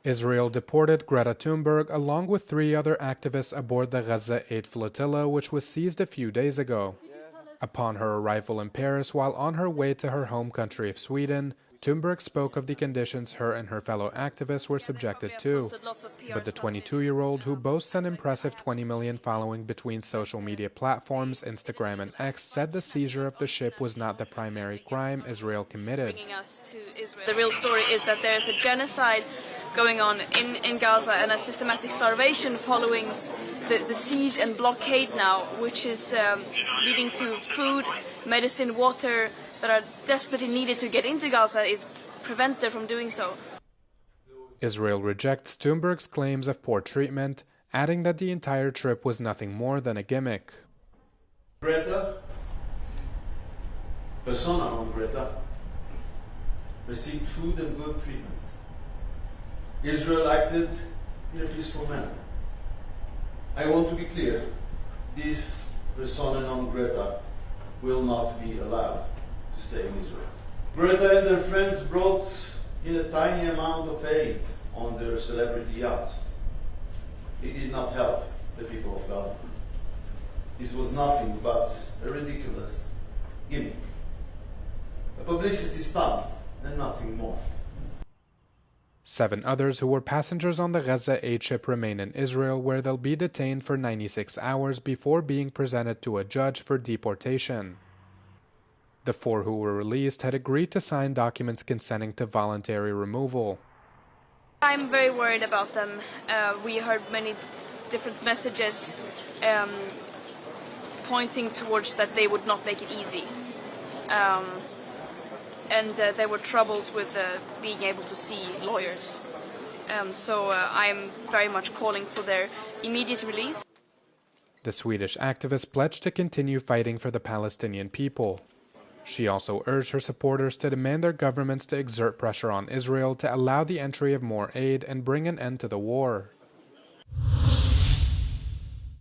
Israel deported Greta Thunberg along with 3 other activists aboard the Gaza aid flotilla, which was seized a few days ago. Upon her arrival in Paris while on her way to her home country of Sweden, Thunberg spoke of the conditions her and her fellow activists were subjected to. But the 22-year-old, who boasts an impressive 20 million following between social media platforms, Instagram and X, said the seizure of the ship was not the primary crime Israel committed. The real story is that there is a genocide going on in Gaza and a systematic starvation following the siege and blockade now, which is leading to food, medicine, water that are desperately needed to get into Gaza is prevented from doing so. Israel rejects Thunberg's claims of poor treatment, adding that the entire trip was nothing more than a gimmick. Greta, persona non grata, received food and good treatment. Israel acted in a peaceful manner. I want to be clear, this persona non grata will not be allowed to stay in Israel. Greta and their friends brought in a tiny amount of aid on their celebrity yacht. It did not help the people of Gaza. This was nothing but a ridiculous gimmick, a publicity stunt and nothing more. 7 others who were passengers on the Gaza aid ship remain in Israel, where they'll be detained for 96 hours before being presented to a judge for deportation. The 4 who were released had agreed to sign documents consenting to voluntary removal. I'm very worried about them. We heard many different messages pointing towards that they would not make it easy. And there were troubles with being able to see lawyers. So I'm very much calling for their immediate release. The Swedish activist pledged to continue fighting for the Palestinian people. She also urged her supporters to demand their governments to exert pressure on Israel to allow the entry of more aid and bring an end to the war.